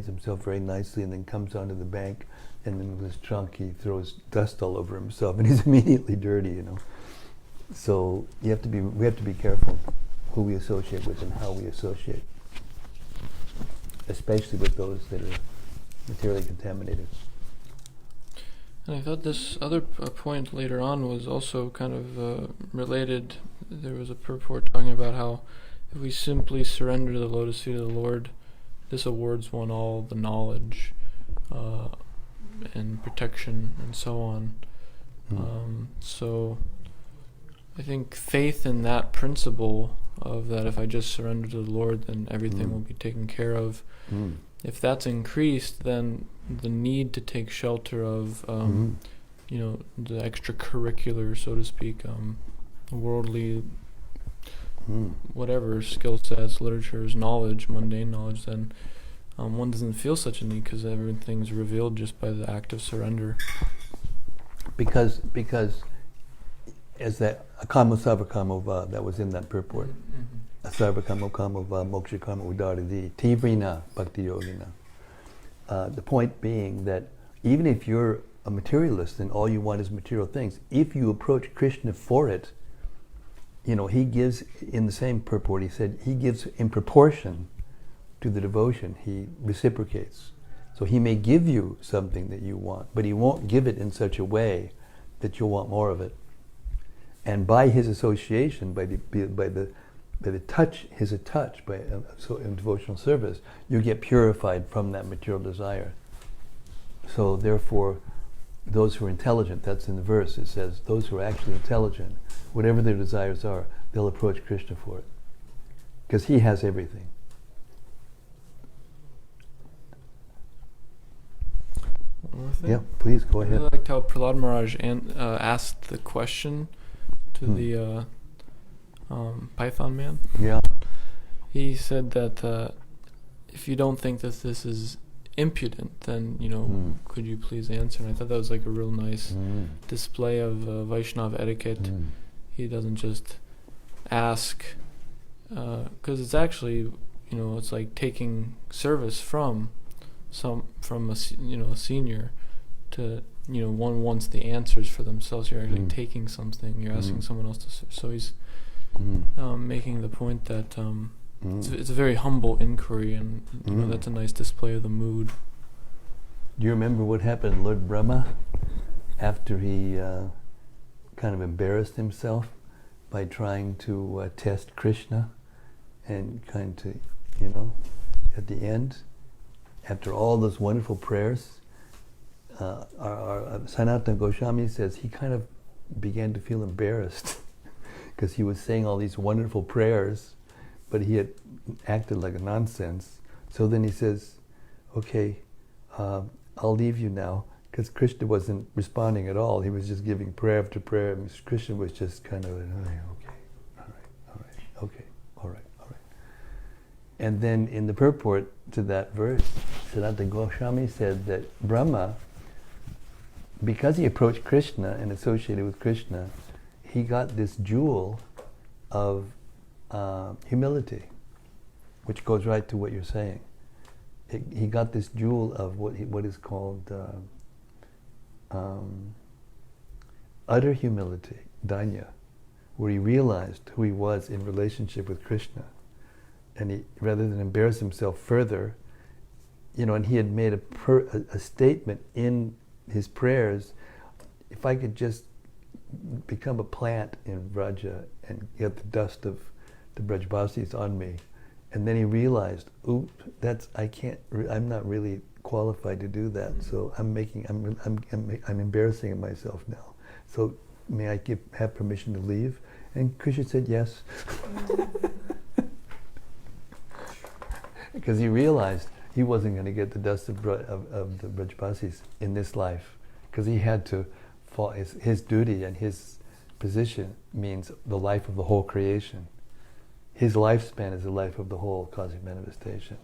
himself very nicely, and then comes onto the bank, and then with his trunk he throws dust all over himself, and he's immediately dirty, So we have to be careful who we associate with and how we associate, especially with those that are materially contaminated. And I thought this other point later on was also kind of related. There was a purport talking about how if we simply surrender to the lotus feet of the Lord, this awards one all the knowledge and protection and so on. So I think faith in that principle of that if I just surrender to the Lord, then everything will be taken care of. If that's increased, then the need to take shelter of, the extracurricular, so to speak, worldly, whatever skill sets, literatures, knowledge, mundane knowledge, then one doesn't feel such a need because everything's revealed just by the act of surrender. Because as that akama sarvakama that was in that purport, asarvakama kama moksha kama udaradi tivrina bhakti yogina. The point being that even if you're a materialist and all you want is material things, if you approach Krishna for it, he gives, in the same purport, he said, he gives in proportion to the devotion, he reciprocates. So he may give you something that you want, but he won't give it in such a way that you'll want more of it. And by his association, by the touch, his touch, so in devotional service, you get purified from that material desire. So therefore, those who are intelligent, that's in the verse, it says, those who are actually intelligent, whatever their desires are, they'll approach Krishna for it. Because he has everything. One more thing? Yeah, please, go ahead. I really liked how Prahlada Maharaj asked the question to the Python man. Yeah. He said that if you don't think that this is impudent, then, could you please answer? And I thought that was like a real nice display of Vaishnava etiquette. He doesn't just ask, because it's actually, it's like taking service from a senior to, one wants the answers for themselves. You're actually taking something, you're asking someone else to so he's making the point that it's a very humble inquiry, and that's a nice display of the mood. Do you remember what happened, Lord Brahma, after he kind of embarrassed himself by trying to test Krishna, and kind of, at the end, after all those wonderful prayers, our Sanatana Goswami says he kind of began to feel embarrassed because he was saying all these wonderful prayers, but he had acted like a nonsense. So then he says, okay, I'll leave you now, because Krishna wasn't responding at all. He was just giving prayer after prayer. And Krishna was just kind of, okay, all right, okay, all right. And then in the purport to that verse, Sanatana Goswami said that Brahma, because he approached Krishna and associated with Krishna, he got this jewel of humility, which goes right to what you're saying. He got this jewel of what is called utter humility, danya, where he realized who he was in relationship with Krishna. And he, rather than embarrass himself further, and he had made a statement in his prayers, if I could just become a plant in Vraja and get the dust of the Brajbasis on me. And then he realized, oops, I'm not really qualified to do that. So I'm embarrassing myself now. So may I have permission to leave? And Krishna said yes. Because he realized he wasn't going to get the dust of the Brajbasis in this life. Because he had to fall, his duty and his position means the life of the whole creation. His lifespan is the life of the whole cosmic manifestation.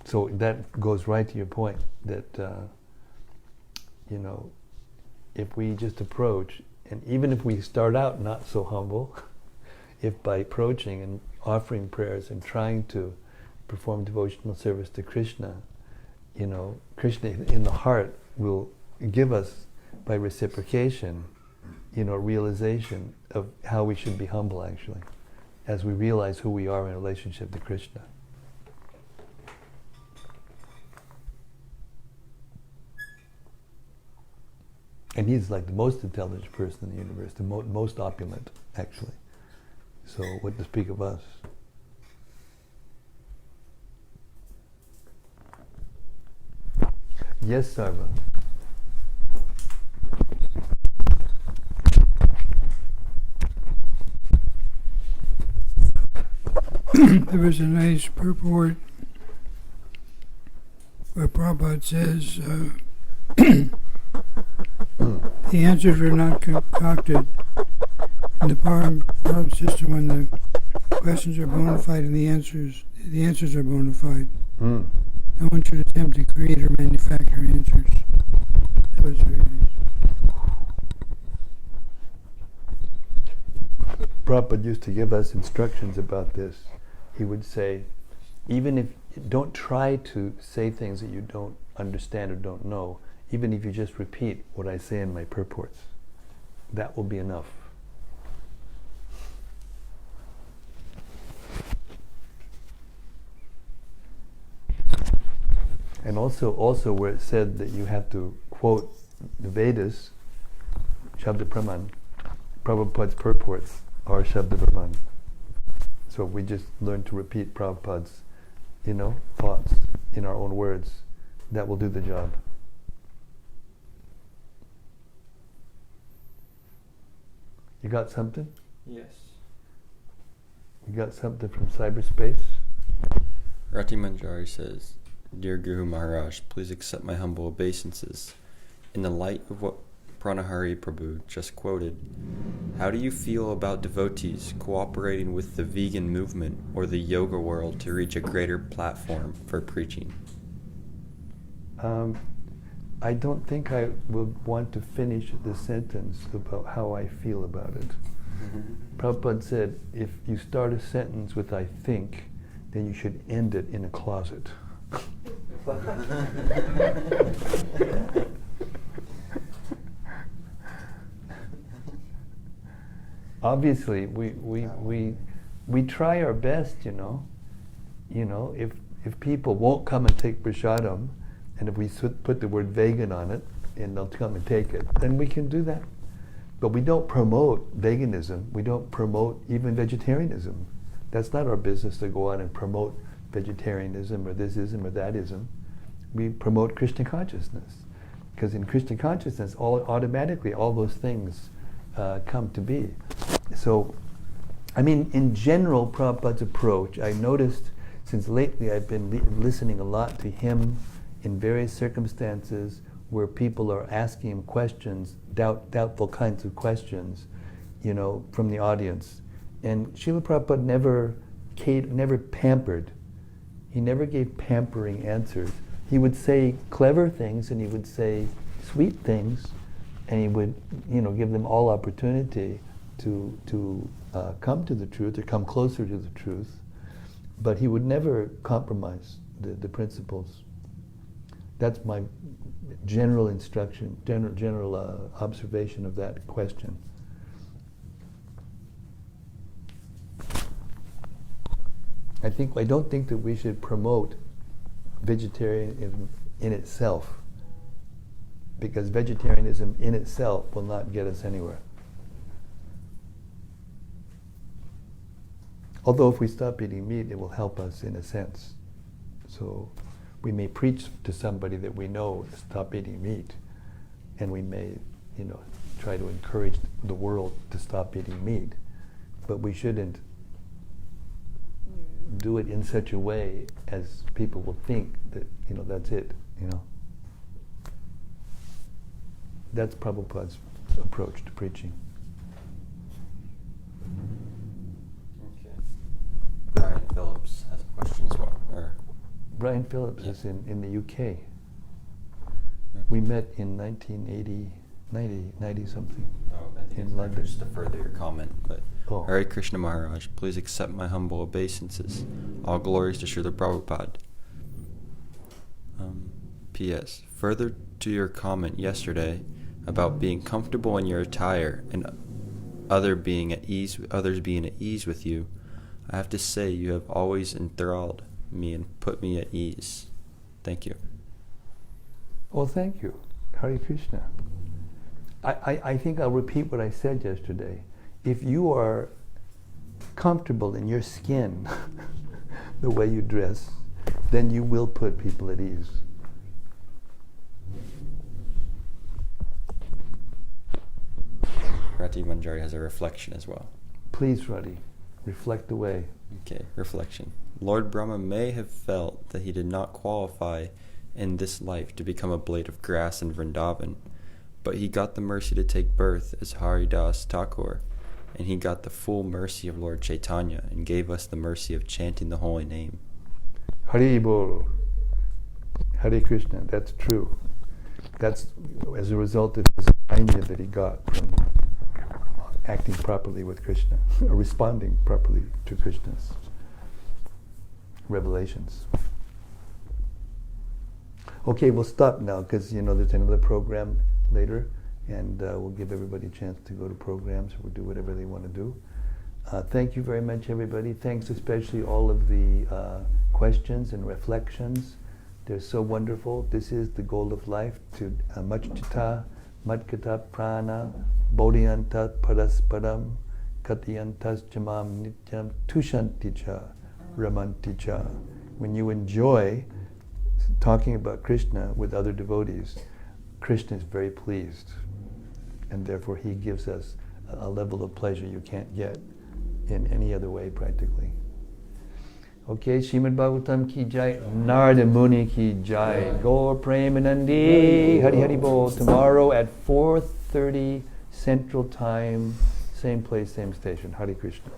So that goes right to your point that, if we just approach, and even if we start out not so humble, if by approaching and offering prayers and trying to perform devotional service to Krishna, Krishna in the heart will give us by reciprocation realization of how we should be humble, actually, as we realize who we are in relationship to Krishna. And he's like the most intelligent person in the universe, the most opulent, actually. So what to speak of us? Yes, Sarva. There was a nice purport where Prabhupada says the answers are not concocted in the Param system when the questions are bona fide and the answers are bona fide. Mm. No one should attempt to create or manufacture answers. That was very nice. Prabhupada used to give us instructions about this. He would say, even if, don't try to say things that you don't understand or don't know, even if you just repeat what I say in my purports. That will be enough. And also where it said that you have to quote the Vedas, Shabda Praman, Prabhupada's purports are Shabda Praman. So if we just learn to repeat Prabhupada's, thoughts in our own words, that will do the job. You got something? Yes. You got something from cyberspace? Rati Manjari says, Dear Guru Maharaj, please accept my humble obeisances. In the light of what Pranahari Prabhu just quoted, how do you feel about devotees cooperating with the vegan movement or the yoga world to reach a greater platform for preaching? I don't think I will want to finish the sentence about how I feel about it. Prabhupada said, if you start a sentence with I think, then you should end it in a closet. Obviously, we try our best, if people won't come and take prasadam, and if we put the word vegan on it, and they'll come and take it, then we can do that. But we don't promote veganism. We don't promote even vegetarianism. That's not our business to go out and promote vegetarianism or thisism or thatism. We promote Krishna consciousness. Because in Krishna consciousness, automatically all those things come to be. So, in general, Prabhupada's approach, I noticed since lately I've been listening a lot to him in various circumstances where people are asking him questions, doubtful kinds of questions, from the audience. And Srila Prabhupada never pampered. He never gave pampering answers. He would say clever things and he would say sweet things, and he would, give them all opportunity to come to the truth or come closer to the truth. But he would never compromise the principles. That's my general instruction, general observation of that question. I don't think that we should promote vegetarianism in itself, because vegetarianism in itself will not get us anywhere. Although if we stop eating meat, it will help us in a sense. So we may preach to somebody that we know to stop eating meat, and we may, try to encourage the world to stop eating meat, but we shouldn't do it in such a way as people will think that, that's it, That's Prabhupada's approach to preaching. Okay. Brian Phillips has a question as well. Brian Phillips is in the UK. We met in 90 something. In London. Just to further your comment, but Oh. Hare Krishna Maharaj, please accept my humble obeisances. All glories to Srila Prabhupada. P.S. Further to your comment yesterday about being comfortable in your attire and others being at ease with you, I have to say you have always enthralled me and put me at ease. Thank you. Well, thank you. Hare Krishna. I think I'll repeat what I said yesterday. If you are comfortable in your skin, the way you dress, then you will put people at ease. Rati Manjari has a reflection as well. Please, Rati, reflect away. Okay, reflection. Lord Brahma may have felt that he did not qualify in this life to become a blade of grass in Vrindavan, but he got the mercy to take birth as Haridas Thakur, and he got the full mercy of Lord Chaitanya and gave us the mercy of chanting the holy name. Hari Bol. Hare Krishna, that's true. That's as a result of his idea that he got from acting properly with Krishna, or responding properly to Krishna's revelations. Okay, we'll stop now because there's another program later, and we'll give everybody a chance to go to programs or do whatever they want to do. Thank you very much, everybody. Thanks especially all of the questions and reflections. They're so wonderful. This is the goal of life, to Majchita, Madkata Prana, Bodhiyantat Parasparam, Katyantas Jamam Nityam Tushanticha, Ramanticha. When you enjoy talking about Krishna with other devotees, Krishna is very pleased, and therefore he gives us a level of pleasure you can't get in any other way practically. Okay, Srimad-Bhagavatam ki jai, Narada Muni ki jai, Gaur Premanandi, Hari Hari Bol. Tomorrow at 4:30 Central Time, same place, same station. Hare Krishna.